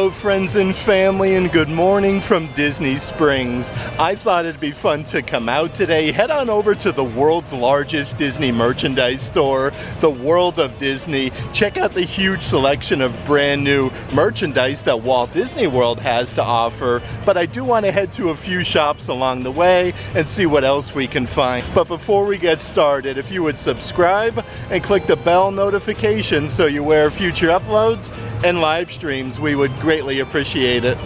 Hello friends and family, and good morning from Disney Springs. I thought it'd be fun to come out today. Head on over to the world's largest Disney merchandise store, the World of Disney. Check out the huge selection of brand new merchandise that Walt Disney World has to offer. But I do want to head to a few shops along the way and see what else we can find. But before we get started, if you would subscribe and click the bell notification so you're aware of future uploads and live streams, we would greatly appreciate it.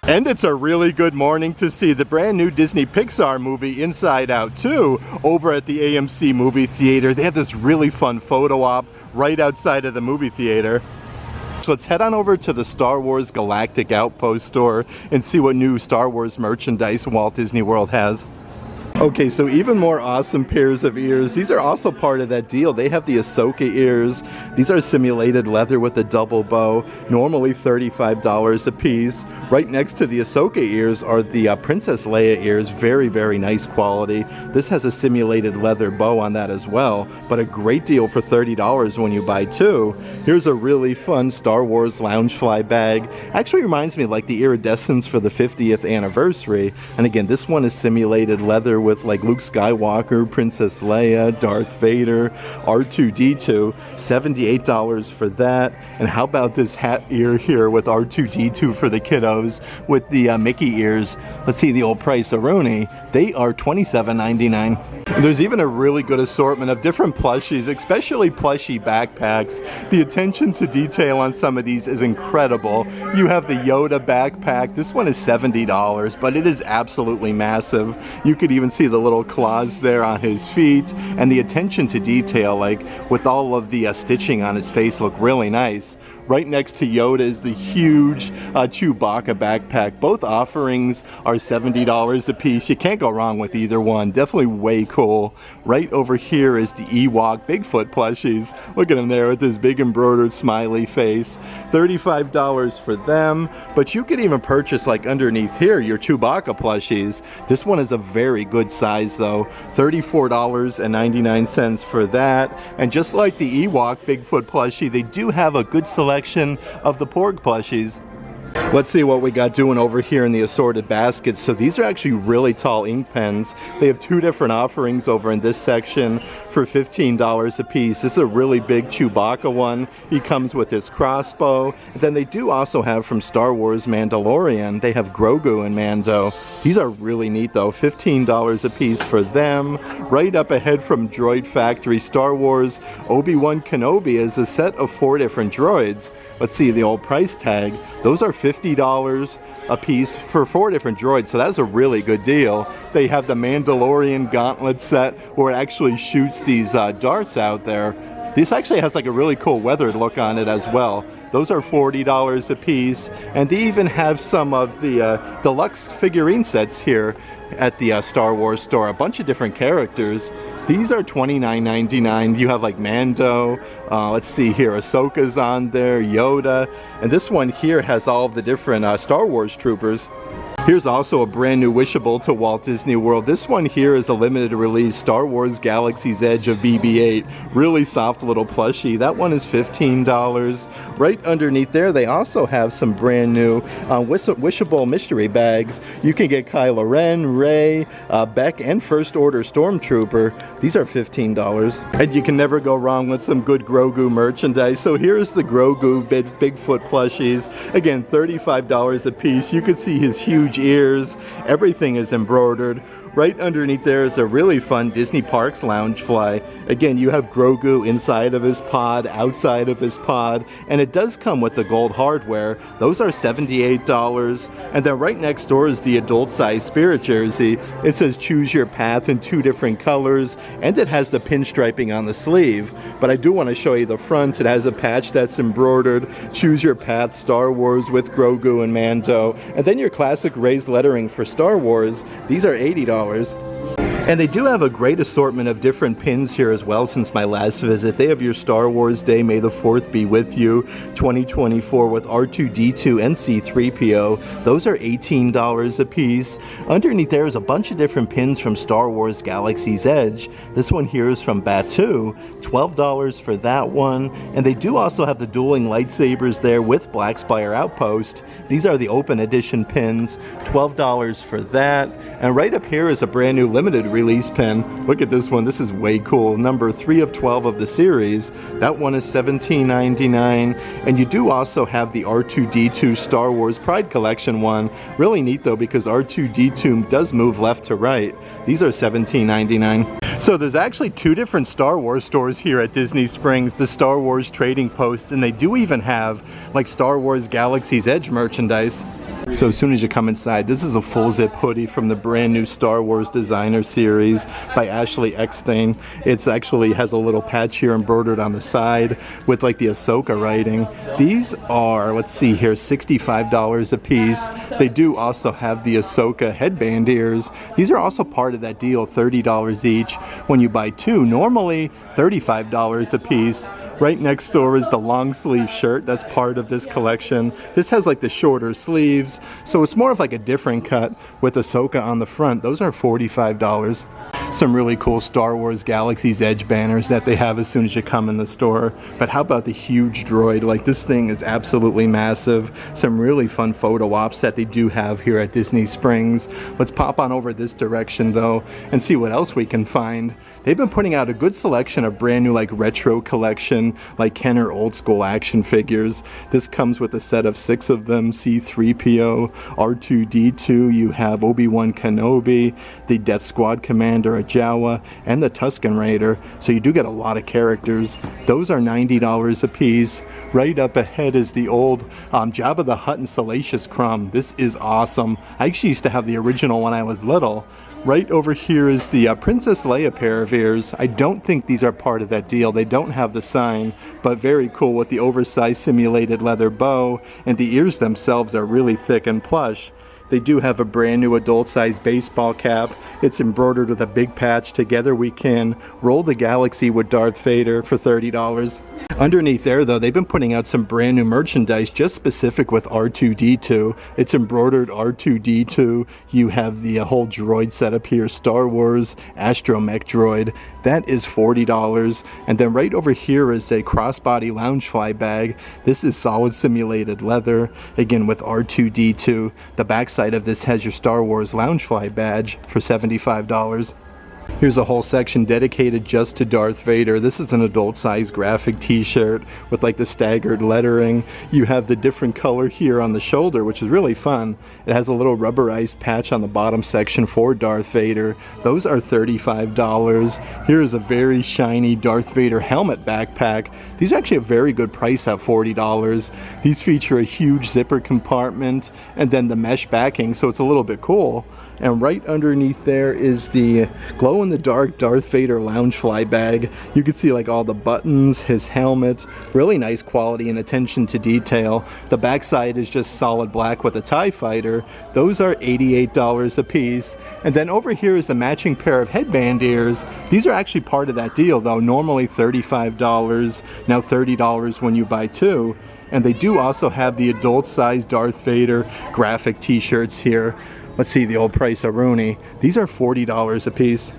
And it's a really good morning to see the brand new Disney Pixar movie Inside Out 2 over at the AMC movie theater. They have this really fun photo op right outside of the movie theater. So let's head on over to the Star Wars Galactic Outpost store and see what new Star Wars merchandise Walt Disney World has. Okay, so even more awesome pairs of ears. These are also part of that deal. They have the Ahsoka ears. These are simulated leather with a double bow, normally $35 a piece. Right next to the Ahsoka ears are the Princess Leia ears. Very, very nice quality. This has a simulated leather bow on that as well, but a great deal for $30 when you buy two. Here's a really fun Star Wars Loungefly bag. Actually reminds me of like the iridescents for the 50th anniversary. And again, this one is simulated leather with like Luke Skywalker, Princess Leia, Darth Vader, R2-D2, $78 for that. And how about this hat ear here with R2-D2 for the kiddos with the Mickey ears? Let's see the old price, Aroni. They are $27.99. There's even a really good assortment of different plushies, especially plushie backpacks. The attention to detail on some of these is incredible. You have the Yoda backpack. This one is $70, but it is absolutely massive. You could even see the little claws there on his feet, and the attention to detail, like with all of the stitching on his face, look really nice. Right next to Yoda is the huge Chewbacca backpack. Both offerings are $70 a piece. You can't go wrong with either one. Definitely way cool. Right over here is the Ewok Bigfoot plushies. Look at him there with his big embroidered smiley face. $35 for them. But you could even purchase, like underneath here, your Chewbacca plushies. This one is a very good size though. $34.99 for that. And just like the Ewok Bigfoot plushie, they do have a good selection of the Porg plushies. Let's see what we got doing over here in the assorted baskets. So these are actually really tall ink pens. They have two different offerings over in this section for $15 a piece. This is a really big Chewbacca one. He comes with his crossbow. And then they do also have from Star Wars Mandalorian. They have Grogu and Mando. These are really neat though. $15 a piece for them. Right up ahead from Droid Factory Star Wars, Obi-Wan Kenobi is a set of 4 different droids. Let's see the old price tag. Those are $50 a piece for 4 different droids, so that's a really good deal. They have the Mandalorian gauntlet set where it actually shoots these darts out there. This actually has like a really cool weathered look on it as well. Those are $40 a piece, and they even have some of the deluxe figurine sets here at the Star Wars store. A bunch of different characters. These are $29.99. You have like Mando, let's see here, Ahsoka's on there, Yoda, and this one here has all of the different Star Wars troopers. Here's also a brand new wishable to Walt Disney World. This one here is a limited release Star Wars Galaxy's Edge of BB-8. Really soft little plushie. That one is $15. Right underneath there, they also have some brand new wishable mystery bags. You can get Kylo Ren, Rey, Beck, and First Order Stormtrooper. These are $15. And you can never go wrong with some good Grogu merchandise. So here's the Grogu Bigfoot plushies. Again, $35 a piece. You can see his huge ears. Everything is embroidered. Right underneath there is a really fun Disney Parks Loungefly. Again, you have Grogu inside of his pod, outside of his pod, and it does come with the gold hardware. Those are $78. And then right next door is the adult size Spirit jersey. It says choose your path in 2 different colors, and it has the pinstriping on the sleeve. But I do want to show you the front. It has a patch that's embroidered, choose your path Star Wars with Grogu and Mando. And then your classic raised lettering for Star Wars. These are $80. And they do have a great assortment of different pins here as well since my last visit. They have your Star Wars Day, May the 4th be with you, 2024 with R2-D2 and C-3PO. Those are $18 a piece. Underneath there is a bunch of different pins from Star Wars Galaxy's Edge. This one here is from Batu, $12 for that one. And they do also have the dueling lightsabers there with Black Spire Outpost. These are the open edition pins, $12 for that. And right up here is a brand new limited release pin. Look at this one. This is way cool. Number 3 of 12 of the series. That one is $17.99. And you do also have the R2-D2 Star Wars Pride Collection one. Really neat though, because R2-D2 does move left to right. These are $17.99. So there's actually 2 different Star Wars stores here at Disney Springs, the Star Wars Trading Post, and they do even have like Star Wars Galaxy's Edge merchandise. So as soon as you come inside, this is a full zip hoodie from the brand new Star Wars Designer Series by Ashley Eckstein. It actually has a little patch here embroidered on the side with like the Ahsoka writing. These are, let's see here, $65 a piece. They do also have the Ahsoka headband ears. These are also part of that deal, $30 each. When you buy 2, normally $35 a piece. Right next door is the long sleeve shirt. That's part of this collection. This has like the shorter sleeves, so it's more of like a different cut with Ahsoka on the front. Those are $45. Some really cool Star Wars Galaxy's Edge banners that they have as soon as you come in the store. But how about the huge droid? Like, this thing is absolutely massive. Some really fun photo ops that they do have here at Disney Springs. Let's pop on over this direction though and see what else we can find. They've been putting out a good selection of brand new like retro collection, like Kenner old school action figures. This comes with a set of 6 of them, C-3PO, R2-D2, you have Obi-Wan Kenobi, the Death Squad Commander Jawa, and the Tusken Raider. So you do get a lot of characters. Those are $90 a piece. Right up ahead is the old Jabba the Hutt and Salacious Crumb. This is awesome. I actually used to have the original when I was little. Right over here is the Princess Leia pair of ears. I don't think these are part of that deal. They don't have the sign, but very cool with the oversized simulated leather bow, and the ears themselves are really thick and plush. They do have a brand new adult-sized baseball cap. It's embroidered with a big patch, "Together we can roll the galaxy with Darth Vader," for $30. Underneath there though, they've been putting out some brand new merchandise just specific with R2-D2. It's embroidered R2-D2. You have the whole droid setup here, Star Wars Astromech droid. That is $40. And then right over here is a crossbody Loungefly bag. This is solid simulated leather, again with R2-D2. The backside of this has your Star Wars Loungefly badge for $75. Here's a whole section dedicated just to Darth Vader. This is an adult-sized graphic t-shirt with like the staggered lettering. You have the different color here on the shoulder, which is really fun. It has a little rubberized patch on the bottom section for Darth Vader. Those are $35. Here is a very shiny Darth Vader helmet backpack. These are actually a very good price at $40. These feature a huge zipper compartment and then the mesh backing, so it's a little bit cool. And right underneath there is the glow-in-the-dark Darth Vader Loungefly bag. You can see like all the buttons, his helmet, really nice quality and attention to detail. The backside is just solid black with a TIE fighter. Those are $88 a piece. And then over here is the matching pair of headband ears. These are actually part of that deal though, normally $35, now $30 when you buy 2. And they do also have the adult-sized Darth Vader graphic t-shirts here. Let's see the old price of Rooney. These are $40 a piece.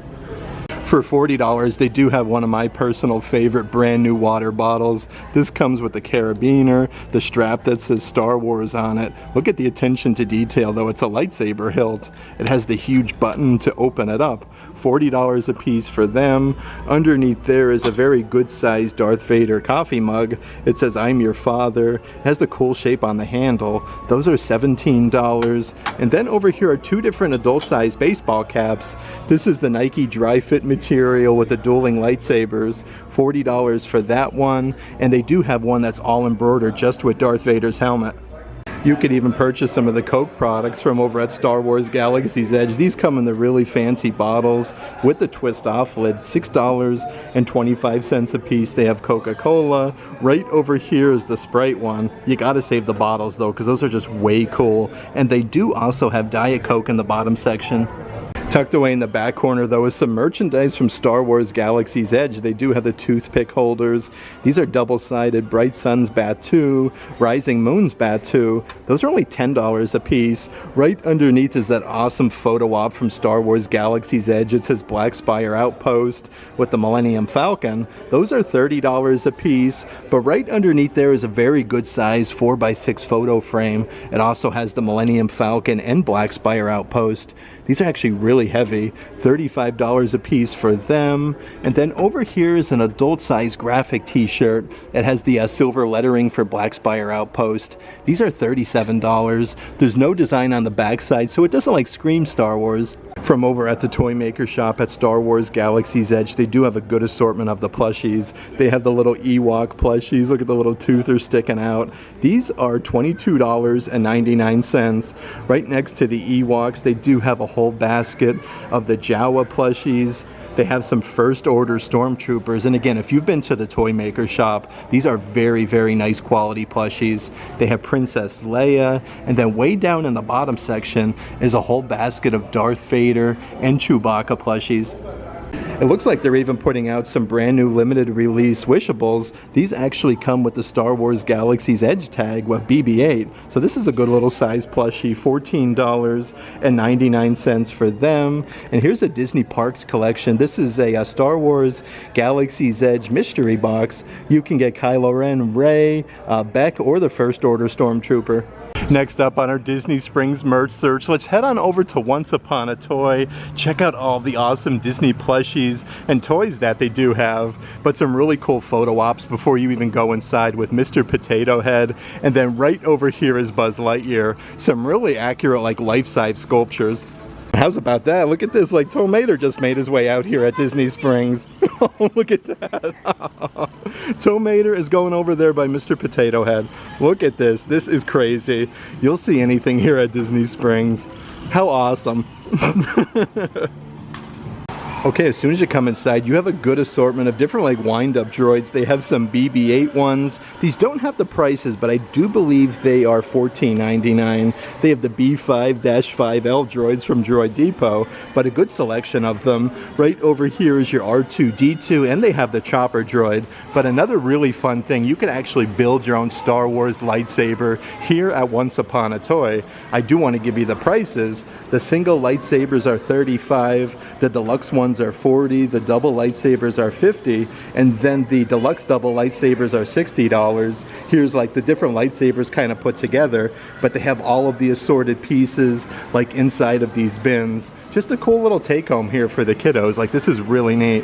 For $40, they do have one of my personal favorite brand new water bottles. This comes with the carabiner, the strap that says Star Wars on it. Look at the attention to detail though, it's a lightsaber hilt. It has the huge button to open it up. $40 a piece for them. Underneath there is a very good sized Darth Vader coffee mug. It says I'm your father. It has the cool shape on the handle. Those are $17. And then over here are two different adult sized baseball caps. This is the Nike dry fit material with the dueling lightsabers. $40 for that one. And they do have one that's all embroidered just with Darth Vader's helmet. You could even purchase some of the Coke products from over at Star Wars Galaxy's Edge. These come in the really fancy bottles with the twist off lid, $6.25 a piece. They have Coca-Cola. Right over here is the Sprite one. You gotta save the bottles though, because those are just way cool. And they do also have Diet Coke in the bottom section. Tucked away in the back corner though is some merchandise from Star Wars Galaxy's Edge. They do have the toothpick holders. These are double-sided Bright Sun's Batuu, Rising Moon's Batuu. Those are only $10 a piece. Right underneath is that awesome photo op from Star Wars Galaxy's Edge. It says Black Spire Outpost with the Millennium Falcon. Those are $30 a piece. But right underneath there is a very good size 4x6 photo frame. It also has the Millennium Falcon and Black Spire Outpost. These are actually really heavy, $35 a piece for them. And then over here is an adult size graphic t-shirt that has the silver lettering for Black Spire Outpost. These are $37. There's no design on the backside, so it doesn't like scream Star Wars. From over at the toy maker shop at Star Wars Galaxy's Edge, they do have a good assortment of the plushies. They have the little Ewok plushies. Look at the little toother sticking out. These are $22.99. Right next to the Ewoks, they do have a whole basket of the Jawa plushies. They have some first order stormtroopers, and again, if you've been to the toy maker shop, these are very, very nice quality plushies. They have Princess Leia, and then way down in the bottom section is a whole basket of Darth Vader and Chewbacca plushies. It looks like they're even putting out some brand new limited release wishables. These actually come with the Star Wars Galaxy's Edge tag with BB-8. So this is a good little size plushie, $14.99 for them. And here's a Disney Parks collection. This is a Star Wars Galaxy's Edge mystery box. You can get Kylo Ren, Rey, Beck, or the First Order Stormtrooper. Next up on our Disney Springs merch search, let's head on over to Once Upon a Toy. Check out all the awesome Disney plushies and toys that they do have, but some really cool photo ops before you even go inside with Mr. Potato Head. And then right over here is Buzz Lightyear. Some really accurate like life-size sculptures. How's about that? Look at this, like Tomater just made his way out here at Disney Springs. Oh, look at that. Tomater is going over there by Mr. Potato Head. Look at this. This is crazy. You'll see anything here at Disney Springs. How awesome. Okay, as soon as you come inside, you have a good assortment of different like wind-up droids. They have some BB-8 ones. These don't have the prices, but I do believe they are $14.99. They have the B5-5L droids from Droid Depot, but a good selection of them. Right over here is your R2-D2, and they have the Chopper droid. But another really fun thing, you can actually build your own Star Wars lightsaber here at Once Upon a Toy. I do want to give you the prices. The single lightsabers are $35. The deluxe ones are $40, the double lightsabers are $50, and then the deluxe double lightsabers are $60. Here's like the different lightsabers kind of put together, but they have all of the assorted pieces like inside of these bins. Just a cool little take home here for the kiddos. Like, this is really neat.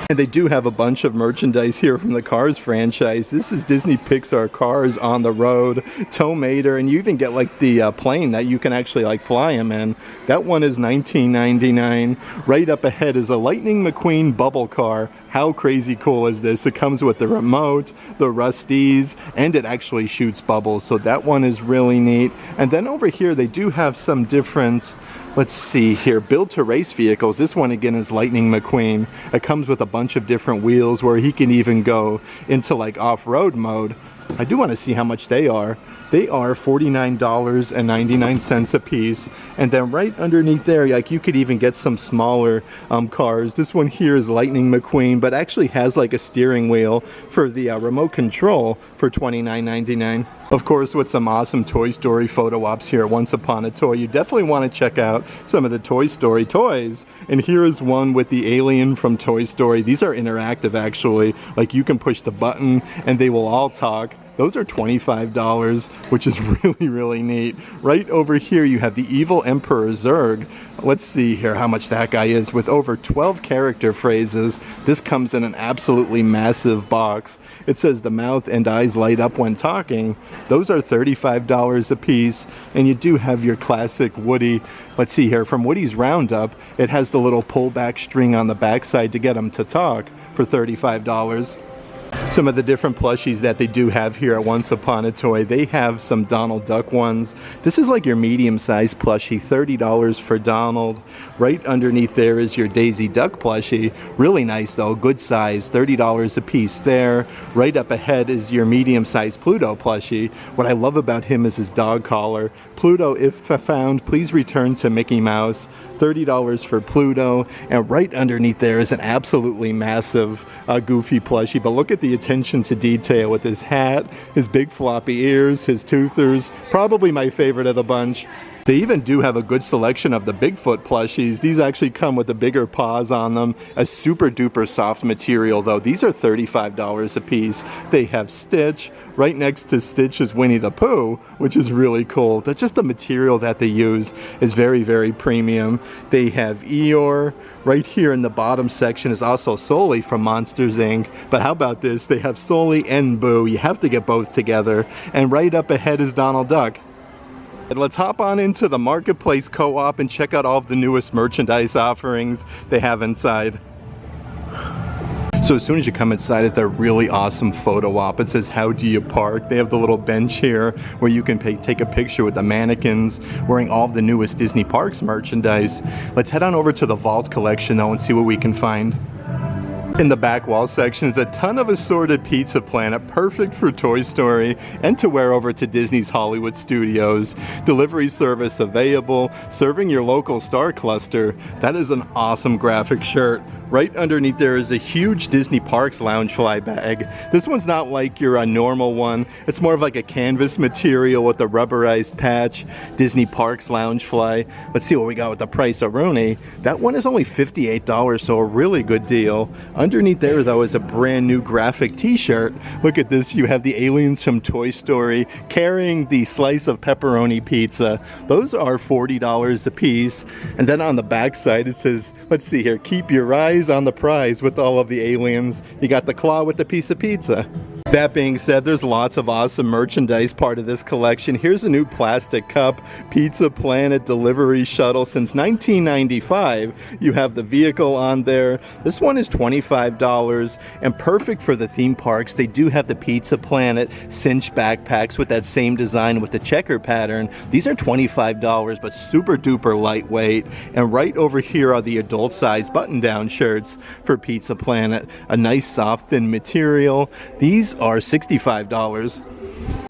And they do have a bunch of merchandise here from the Cars franchise. This is Disney Pixar Cars on the Road, Tomater, and you even get like the plane that you can actually like fly them in. That one is $19.99. Right up ahead is a Lightning McQueen bubble car. How crazy cool is this? It comes with the remote, the Rusties, and it actually shoots bubbles. So that one is really neat. And then over here they do have some different, let's see here, build to race vehicles. This one again is Lightning McQueen. It comes with a bunch of different wheels where he can even go into like off-road mode. I do want to see how much they are. They are $49.99 a piece. And then right underneath there, like you could even get some smaller cars. This one here is Lightning McQueen, but actually has like a steering wheel for the remote control for $29.99. Of course, with some awesome Toy Story photo ops here at Once Upon a Toy, you definitely want to check out some of the Toy Story toys. And here is one with the alien from Toy Story. These are interactive actually. Like you can push the button and they will all talk. Those are $25, which is really, really neat. Right over here, you have the evil Emperor Zurg. Let's see here how much that guy is with over 12 character phrases. This comes in an absolutely massive box. It says the mouth and eyes light up when talking. Those are $35 a piece. And you do have your classic Woody. Let's see here, from Woody's Roundup, it has the little pullback string on the backside to get him to talk for $35. Some of the different plushies that they do have here at Once Upon a Toy, they have some Donald Duck ones. This is like your medium-sized plushie, $30 for Donald. Right underneath there is your Daisy Duck plushie. Really nice though, good size, $30 a piece there. Right up ahead is your medium-sized Pluto plushie. What I love about him is his dog collar. Pluto, if found, please return to Mickey Mouse. $30 for Pluto. And right underneath there is an absolutely massive Goofy plushie. But look at the attention to detail with his hat, his big floppy ears, his toothers. Probably my favorite of the bunch. They even do have a good selection of the Bigfoot plushies. These actually come with the bigger paws on them. A super duper soft material though. These are $35 a piece. They have Stitch. Right next to Stitch is Winnie the Pooh, which is really cool. That's just the material that they use is very, very premium. They have Eeyore. Right here in the bottom section is also Sully from Monsters Inc. But how about this? They have Sully and Boo. You have to get both together. And right up ahead is Donald Duck. And let's hop on into the Marketplace Co-op and check out all of the newest merchandise offerings they have inside. So as soon as you come inside, it's a really awesome photo op. It says, "How do you park?" They have the little bench here where you can take a picture with the mannequins wearing all of the newest Disney Parks merchandise. Let's head on over to the Vault collection though and see what we can find. In the back wall section is a ton of assorted Pizza Planet, perfect for Toy Story and to wear over to Disney's Hollywood Studios. Delivery service available, serving your local star cluster. That is an awesome graphic shirt. Right underneath there is a huge Disney Parks Loungefly bag. This one's not like your normal one. It's more of like a canvas material with a rubberized patch. Disney Parks Loungefly. Let's see what we got with the price of Rooney. That one is only $58, so a really good deal. Underneath there though is a brand new graphic t-shirt. Look at this, you have the aliens from Toy Story carrying the slice of pepperoni pizza. Those are $40 a piece. And then on the back side it says, let's see here, "Keep your eyes on the prize" with all of the aliens. You got the claw with the piece of pizza. That being said, there's lots of awesome merchandise part of this collection. Here's a new plastic cup, Pizza Planet delivery shuttle since 1995. You have the vehicle on there. This one is $25 and perfect for the theme parks. They do have the Pizza Planet cinch backpacks with that same design with the checker pattern. These are $25 but super duper lightweight. And right over here are the adult size button down shirts for Pizza Planet. A nice soft thin material. These are $65.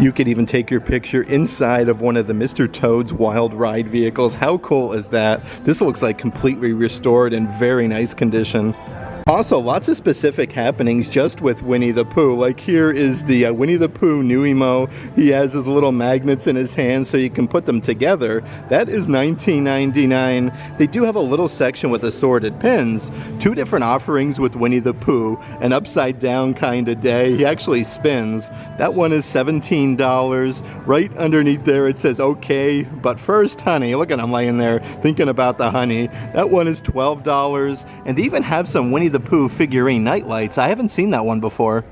You could even take your picture inside of one of the Mr. Toad's Wild Ride vehicles. How cool is that? This looks like completely restored in very nice condition. Also, lots of specific happenings just with Winnie the Pooh. Like here is the Winnie the Pooh new emo. He has his little magnets in his hands so you can put them together. That is $19.99. They do have a little section with assorted pins. Two different offerings with Winnie the Pooh. An upside down kind of day. He actually spins. That one is $17. Right underneath there it says, "Okay, but first honey." Look at him laying there thinking about the honey. That one is $12. And they even have some Winnie the Pooh figurine nightlights. I haven't seen that one before.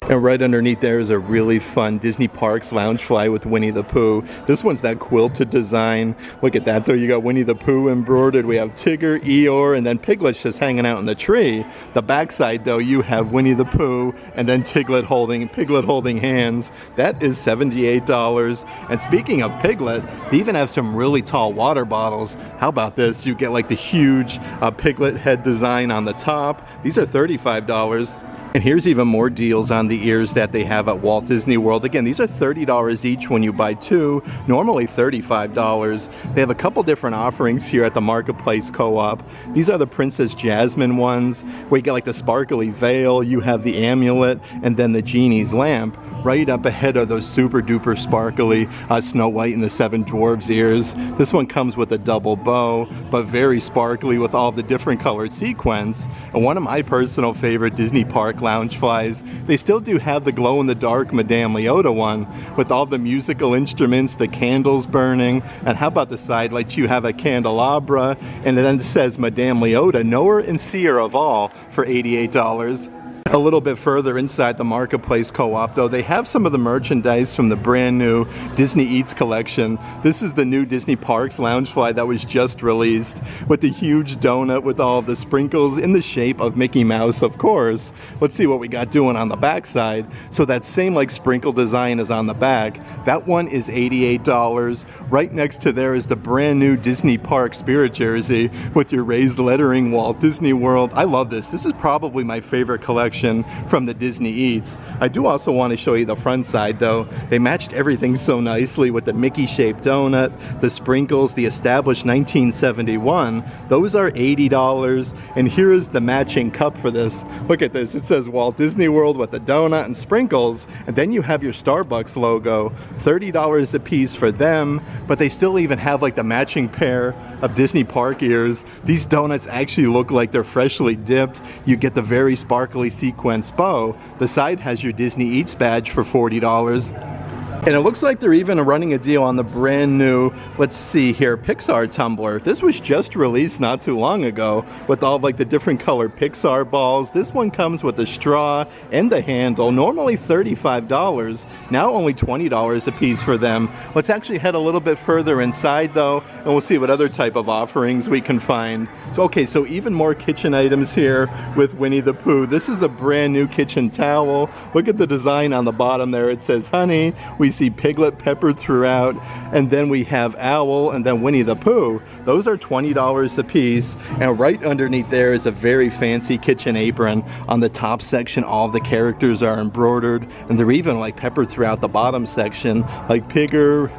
And right underneath there is a really fun Disney Parks Loungefly with Winnie the Pooh. This one's that quilted design. Look at that though, you got Winnie the Pooh embroidered. We have Tigger, Eeyore, and then Piglet's just hanging out in the tree. The backside though, you have Winnie the Pooh and then Piglet holding hands. That is $78. And speaking of Piglet, they even have some really tall water bottles. How about this? You get like the huge Piglet head design on the top. These are $35. And here's even more deals on the ears that they have at Walt Disney World. Again, these are $30 each when you buy two, normally $35. They have a couple different offerings here at the Marketplace Co-op. These are the Princess Jasmine ones, where you get like the sparkly veil, you have the amulet, and then the genie's lamp. Right up ahead are those super duper sparkly Snow White and the Seven Dwarfs ears. This one comes with a double bow, but very sparkly with all the different colored sequins. And one of my personal favorite Disney Park Loungeflies, they still do have the glow-in-the-dark Madame Leota one with all the musical instruments, the candles burning, and how about the side lights? You have a candelabra, and it then says Madame Leota, knower and seer of all, for $88. A little bit further inside the Marketplace Co-op, though, they have some of the merchandise from the brand new Disney Eats collection. This is the new Disney Parks Loungefly that was just released, with the huge donut with all of the sprinkles in the shape of Mickey Mouse, of course. Let's see what we got doing on the back side. So that same like sprinkle design is on the back. That one is $88. Right next to there is the brand new Disney Park Spirit jersey with your raised lettering Walt Disney World. I love this. This is probably my favorite collection from the Disney Eats. I do also want to show you the front side though. They matched everything so nicely with the Mickey shaped donut, the sprinkles, the established 1971. Those are $80. And here is the matching cup for this. Look at this. It says Walt Disney World with the donut and sprinkles. And then you have your Starbucks logo. $30 a piece for them. But they still even have like the matching pair of Disney Park ears. These donuts actually look like they're freshly dipped. You get the very sparkly sequence bow. The side has your Disney Eats badge for $40. And it looks like they're even running a deal on the brand new, let's see here, Pixar tumbler. This was just released not too long ago with all of like the different colored Pixar balls. This one comes with a straw and the handle, normally $35, now only $20 a piece for them. Let's actually head a little bit further inside though, and we'll see what other type of offerings we can find. So, okay, so even more kitchen items here with Winnie the Pooh. This is a brand new kitchen towel. Look at the design on the bottom there. It says honey. We see Piglet peppered throughout, and then we have Owl, and then Winnie the Pooh. Those are $20 a piece, and right underneath there is a very fancy kitchen apron. On the top section, all the characters are embroidered, and they're even like peppered throughout the bottom section, like Piglet,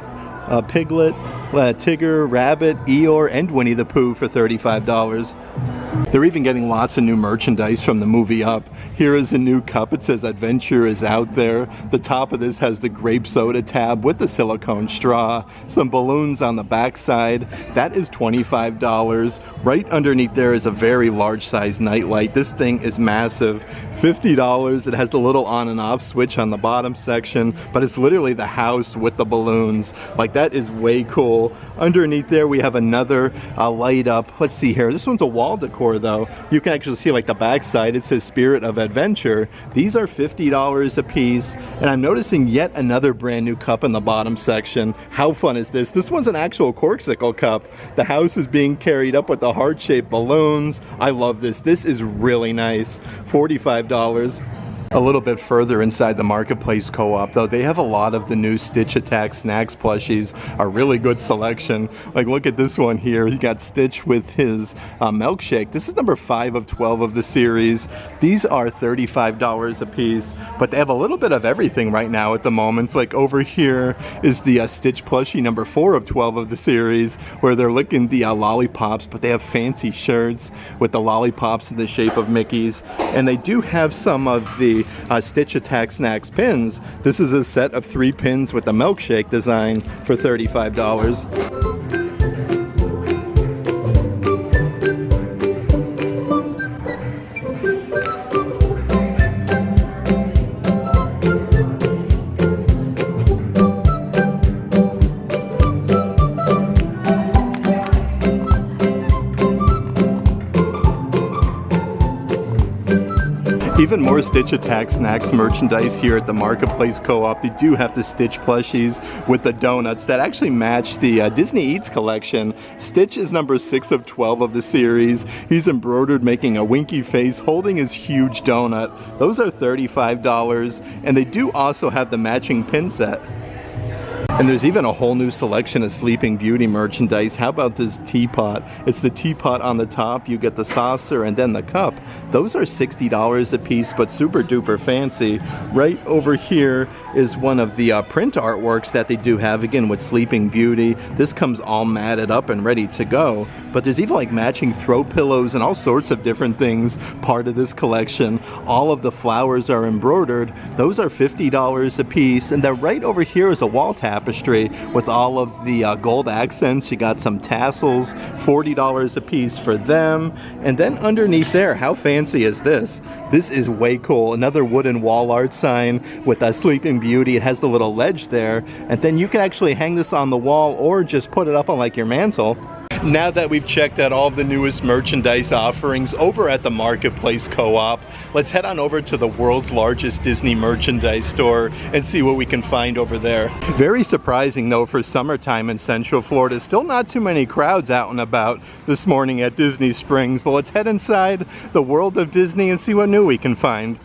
Tigger, Rabbit, Eeyore, and Winnie the Pooh for $35. They're even getting lots of new merchandise from the movie Up. Here is a new cup. It says Adventure is out there. The top of this has the grape soda tab with the silicone straw. Some balloons on the back side. That is $25. Right underneath there is a very large size nightlight. This thing is massive. $50. It has the little on and off switch on the bottom section, but it's literally the house with the balloons. Like, that is way cool. Underneath there we have another light up. Let's see here. This one's a wall decor though. You can actually see like the back side. It says Spirit of Adventure. These are $50 a piece, and I'm noticing yet another brand new cup in the bottom section. How fun is this? This one's an actual corksicle cup. The house is being carried up with the heart-shaped balloons. I love this. This is really nice. $45. A little bit further inside the Marketplace Co-op though, they have a lot of the new Stitch Attack Snacks plushies. A really good selection. Like, look at this one here. You got Stitch with his milkshake. This is number 5 of 12 of the series. These are $35 a piece, but they have a little bit of everything right now at the moment. It's like over here is the Stitch plushie number 4 of 12 of the series, where they're licking the lollipops, but they have fancy shirts with the lollipops in the shape of Mickey's. And they do have some of the Stitch Attack Snacks pins. This is a set of 3 pins with the milkshake design for $35. Even more Stitch Attack Snacks merchandise here at the Marketplace Co-op. They do have the Stitch plushies with the donuts that actually match the Disney Eats collection. Stitch is number 6 of 12 of the series. He's embroidered making a winky face holding his huge donut. Those are $35, and they do also have the matching pin set. And there's even a whole new selection of Sleeping Beauty merchandise. How about this teapot? It's the teapot on the top, you get the saucer and then the cup. Those are $60 a piece, but super duper fancy. Right over here is one of the print artworks that they do have, again with Sleeping Beauty. This comes all matted up and ready to go. But there's even like matching throw pillows and all sorts of different things part of this collection. All of the flowers are embroidered. Those are $50 a piece. And then right over here is a wall tapestry with all of the gold accents. You got some tassels, $40 a piece for them. And then underneath there, how fancy is this? This is way cool. Another wooden wall art sign with a Sleeping Beauty. It has the little ledge there. And then you can actually hang this on the wall or just put it up on like your mantle. Now that we've checked out all of the newest merchandise offerings over at the Marketplace Co-op, let's head on over to the world's largest Disney merchandise store and see what we can find over there. Very surprising though for summertime in Central Florida. Still not too many crowds out and about this morning at Disney Springs, but let's head inside the World of Disney and see what new we can find.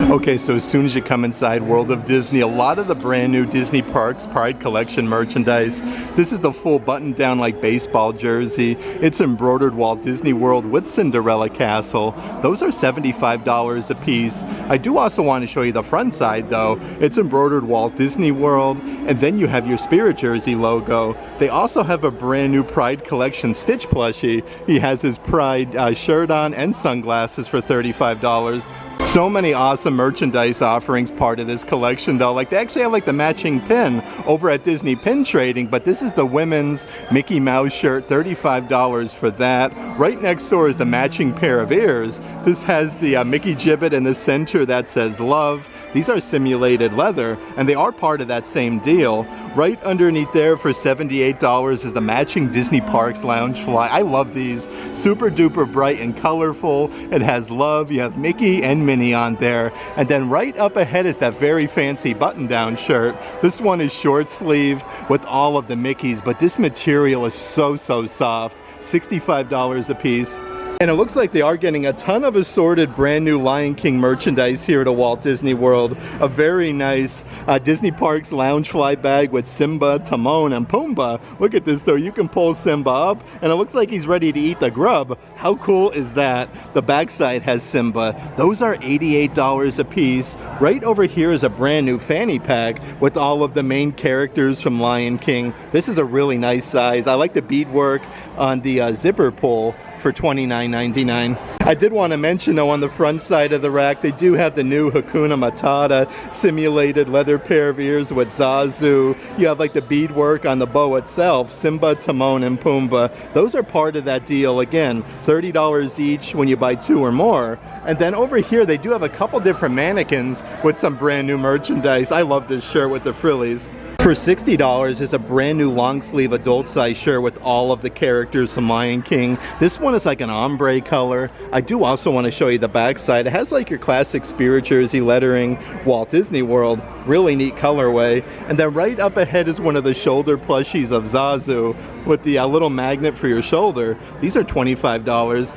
Okay, so as soon as you come inside World of Disney, a lot of the brand new Disney Parks Pride Collection merchandise. This is the full button down like baseball jersey. It's embroidered Walt Disney World with Cinderella Castle. Those are $75 a piece. I do also want to show you the front side though. It's embroidered Walt Disney World, and then you have your Spirit Jersey logo. They also have a brand new Pride Collection Stitch plushie. He has his Pride shirt on and sunglasses for $35. So many awesome merchandise offerings part of this collection though. Like they actually have like the matching pin over at Disney Pin Trading, but this is the women's Mickey Mouse shirt, $35 for that. Right next door is the matching pair of ears. This has the Mickey gibbet in the center that says love. These are simulated leather and they are part of that same deal. Right underneath there for $78 is the matching Disney Parks Loungefly. I love these. Super duper bright and colorful. It has love. You have Mickey and Minnie on there. And then right up ahead is that very fancy button-down shirt. This one is short sleeve with all of the Mickeys, but this material is so soft. $65 a piece. And it looks like they are getting a ton of assorted brand new Lion King merchandise here at Walt Disney World. A very nice Disney Parks Loungefly bag with Simba, Timon, and Pumbaa. Look at this though, you can pull Simba up and it looks like he's ready to eat the grub. How cool is that? The backside has Simba. Those are $88 a piece. Right over here is a brand new fanny pack with all of the main characters from Lion King. This is a really nice size. I like the beadwork on the zipper pull for $29.99. I did want to mention though, on the front side of the rack, they do have the new Hakuna Matata simulated leather pair of ears with Zazu. You have like the beadwork on the bow itself, Simba, Timon, and Pumbaa. Those are part of that deal. Again, $30 each when you buy 2 or more. And then over here, they do have a couple different mannequins with some brand new merchandise. I love this shirt with the frillies. For $60 is a brand new long sleeve adult size shirt with all of the characters from Lion King. This one is like an ombre color. I do also want to show you the back side. It has like your classic Spirit Jersey lettering, Walt Disney World. Really neat colorway. And then right up ahead is one of the shoulder plushies of Zazu with the little magnet for your shoulder. These are $25.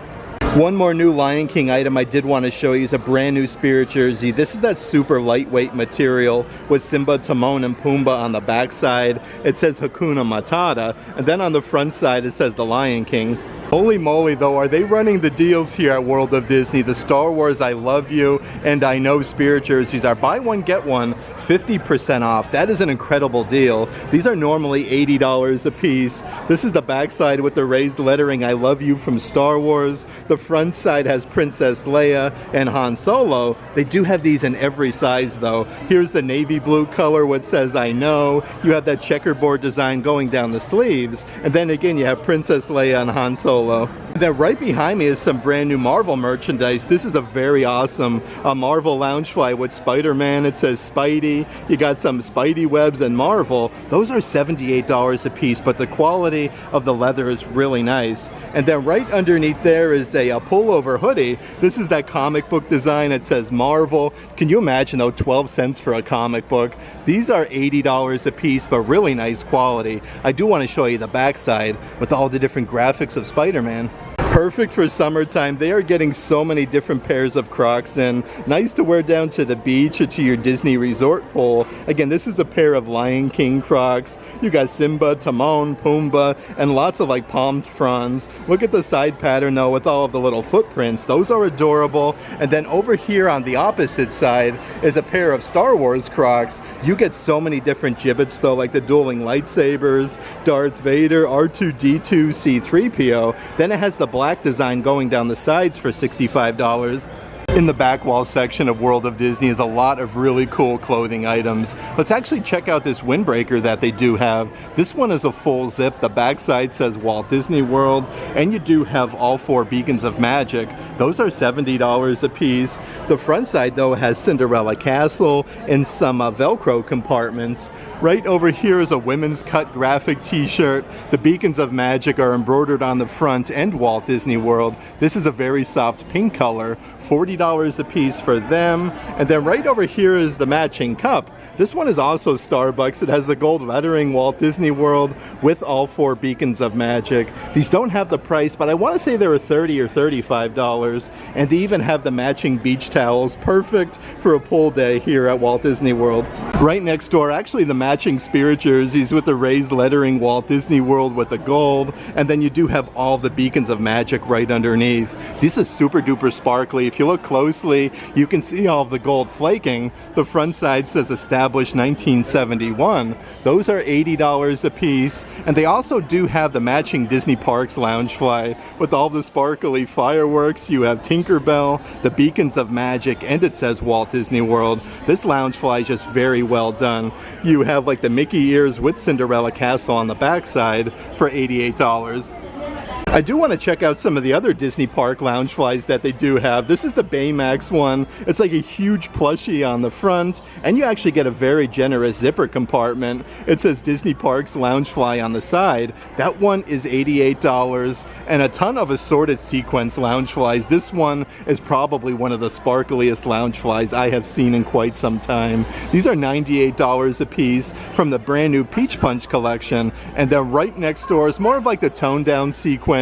One more new Lion King item I did want to show you is a brand new Spirit Jersey. This is that super lightweight material with Simba, Timon, and Pumbaa on the back side. It says Hakuna Matata, and then on the front side it says the Lion King. Holy moly though, are they running the deals here at World of Disney? The Star Wars I Love You and I Know Spirit Jerseys are buy one get one, 50% off. That is an incredible deal. These are normally $80 a piece. This is the backside with the raised lettering I Love You from Star Wars. The front side has Princess Leia and Han Solo. They do have these in every size though. Here's the navy blue color which says I Know. You have that checkerboard design going down the sleeves. And then again you have Princess Leia and Han Solo. And then right behind me is some brand new Marvel merchandise. This is a very awesome Marvel Loungefly with Spider-Man. It says Spidey. You got some Spidey webs and Marvel. Those are $78 a piece, but the quality of the leather is really nice. And then right underneath there is a pullover hoodie. This is that comic book design. It says Marvel. Can you imagine though, 12 cents for a comic book? These are $80 a piece, but really nice quality. I do want to show you the backside with all the different graphics of Spider-Man. Perfect for summertime. They are getting so many different pairs of Crocs in. Nice to wear down to the beach or to your Disney resort pool. Again, this is a pair of Lion King Crocs. You got Simba, Timon, Pumbaa, and lots of like palm fronds. Look at the side pattern though with all of the little footprints. Those are adorable. And then over here on the opposite side is a pair of Star Wars Crocs. You get so many different gibbets though, like the dueling lightsabers, Darth Vader, R2-D2, C-3PO. Then it has the black design going down the sides for $65. In the back wall section of World of Disney is a lot of really cool clothing items. Let's actually check out this windbreaker that they do have. This one is a full zip. The back side says Walt Disney World, and you do have all 4 beacons of magic. Those are $70 a piece. The front side though has Cinderella Castle and some Velcro compartments. Right over here is a women's cut graphic t-shirt. The beacons of magic are embroidered on the front and Walt Disney World. This is a very soft pink color, $40 a piece for them. And then right over here is the matching cup. This one is also Starbucks. It has the gold lettering Walt Disney World with all 4 beacons of magic. These don't have the price, but I want to say they were $30 or $35. And they even have the matching beach towels, perfect for a pool day here at Walt Disney World. Right next door, actually the matching Spirit jerseys with the raised lettering Walt Disney World with the gold. And then you do have all the beacons of magic right underneath. This is super duper sparkly. If you look closely, you can see all of the gold flaking. The front side says established 1971. Those are $80 a piece. And they also do have the matching Disney Parks Loungefly with all the sparkly fireworks. You have Tinkerbell, the beacons of magic, and it says Walt Disney World. This Loungefly is just very well done. You have like the Mickey ears with Cinderella Castle on the backside for $88. I do want to check out some of the other Disney Park Loungeflies that they do have. This is the Baymax one. It's like a huge plushie on the front, and you actually get a very generous zipper compartment. It says Disney Parks Loungefly on the side. That one is $88, and a ton of assorted sequence Loungeflies. This one is probably one of the sparkliest Loungeflies I have seen in quite some time. These are $98 a piece from the brand new Peach Punch collection, and then right next door is more of like the toned down sequence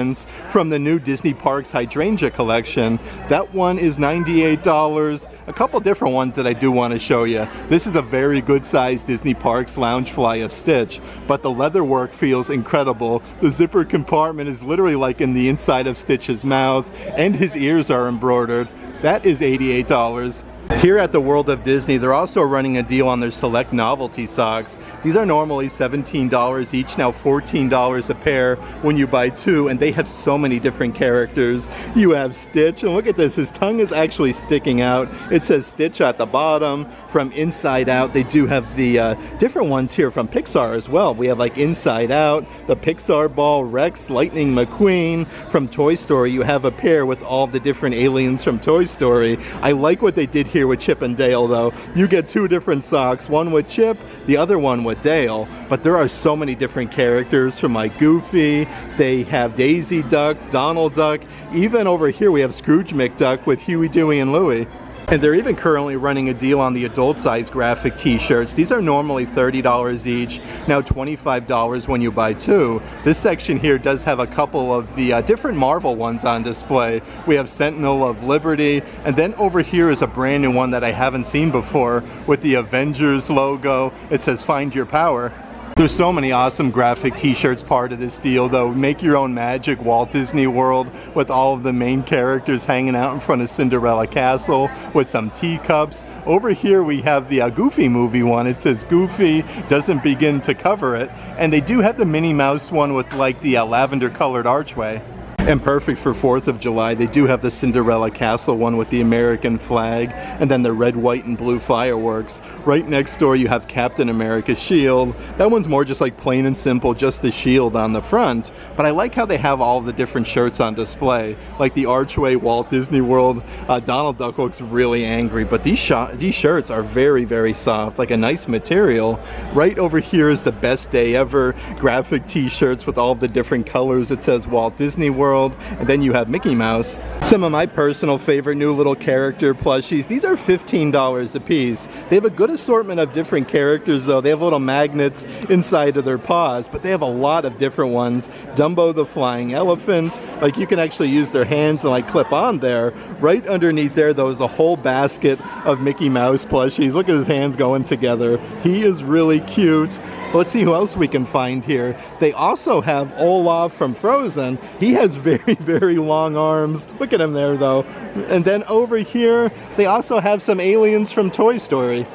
from the new Disney Parks Hydrangea collection. That one is $98. A couple different ones that I do want to show you. This is a very good sized Disney Parks Loungefly of Stitch, but the leather work feels incredible. The zipper compartment is literally like in the inside of Stitch's mouth, and his ears are embroidered. That is $88. Here at the World of Disney, they're also running a deal on their select novelty socks. These are normally $17 each, now $14 a pair when you buy 2, and they have so many different characters. You have Stitch, and look at this, his tongue is actually sticking out. It says Stitch at the bottom. From Inside Out, they do have the different ones here from Pixar as well. We have like Inside Out, the Pixar Ball, Rex, Lightning McQueen. From Toy Story, you have a pair with all the different aliens from Toy Story. I like what they did here with Chip and Dale though. You get 2 different socks, one with Chip, the other one with Dale, but there are so many different characters from like Goofy. They have Daisy Duck, Donald Duck, even over here we have Scrooge McDuck with Huey, Dewey, and Louie. And they're even currently running a deal on the adult size graphic t-shirts. These are normally $30 each, now $25 when you buy 2. This section here does have a couple of the different Marvel ones on display. We have Sentinel of Liberty, and then over here is a brand new one that I haven't seen before with the Avengers logo. It says Find Your Power. There's so many awesome graphic t-shirts part of this deal though. Make Your Own Magic Walt Disney World with all of the main characters hanging out in front of Cinderella Castle with some teacups. Over here we have the Goofy movie one. It says Goofy doesn't begin to cover it. And they do have the Minnie Mouse one with like the lavender colored archway. And perfect for 4th of July, they do have the Cinderella Castle one with the American flag, and then the red, white, and blue fireworks. Right next door you have Captain America's shield. That one's more just like plain and simple, just the shield on the front. But I like how they have all the different shirts on display. Like the Archway Walt Disney World, Donald Duck looks really angry, but these shirts are very, very soft, like a nice material. Right over here is the Best Day Ever graphic t-shirts with all the different colors. It says Walt Disney World. World, and then you have Mickey Mouse. Some of my personal favorite new little character plushies. These are $15 a piece. They have a good assortment of different characters though. They have little magnets inside of their paws, but they have a lot of different ones. Dumbo the flying elephant, like you can actually use their hands and like clip on there. Right underneath there though is a whole basket of Mickey Mouse plushies. Look at his hands going together. He is really cute. Let's see who else we can find here. They also have Olaf from Frozen. He has very, very long arms. Look at him there though. And then over here, they also have some aliens from Toy Story.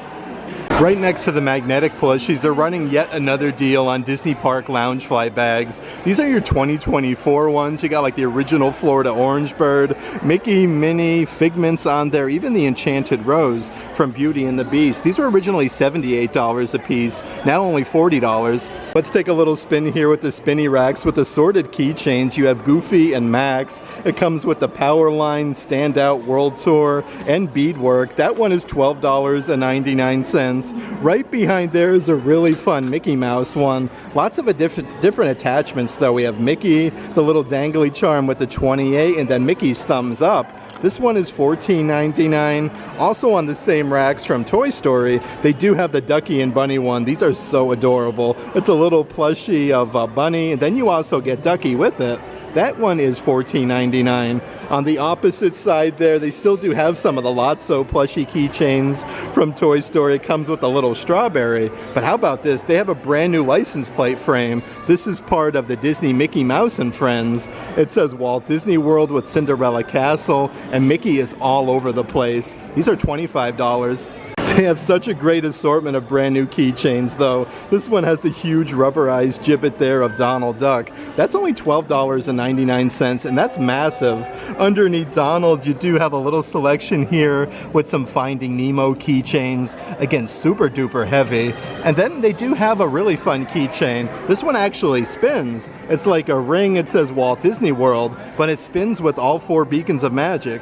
Right next to the magnetic plushies, they're running yet another deal on Disney Park Loungefly bags. These are your 2024 ones. You got like the original Florida Orange Bird, Mickey, Minnie, Figments on there, even the Enchanted Rose from Beauty and the Beast. These were originally $78 a piece, now only $40. Let's take a little spin here with the spinny racks with assorted keychains. You have Goofy and Max. It comes with the Powerline Standout World Tour and beadwork. That one is $12.99. Right behind there is a really fun Mickey Mouse one. Lots of different attachments though. We have Mickey, the little dangly charm with the 28, and then Mickey's thumbs up. This one is $14.99. Also on the same racks from Toy Story, they do have the Ducky and Bunny one. These are so adorable. It's a little plushie of a bunny, and then you also get Ducky with it. That one is $14.99. On the opposite side there, they still do have some of the Lotso plushie keychains from Toy Story. It comes with a little strawberry. But how about this? They have a brand new license plate frame. This is part of the Disney Mickey Mouse and Friends. It says Walt Disney World with Cinderella Castle, and Mickey is all over the place. These are $25. They have such a great assortment of brand new keychains though. This one has the huge rubberized gibbet there of Donald Duck. That's only $12.99, and that's massive. Underneath Donald, you do have a little selection here with some Finding Nemo keychains. Again, super duper heavy. And then they do have a really fun keychain. This one actually spins. It's like a ring. It says Walt Disney World, but it spins with all 4 beacons of magic.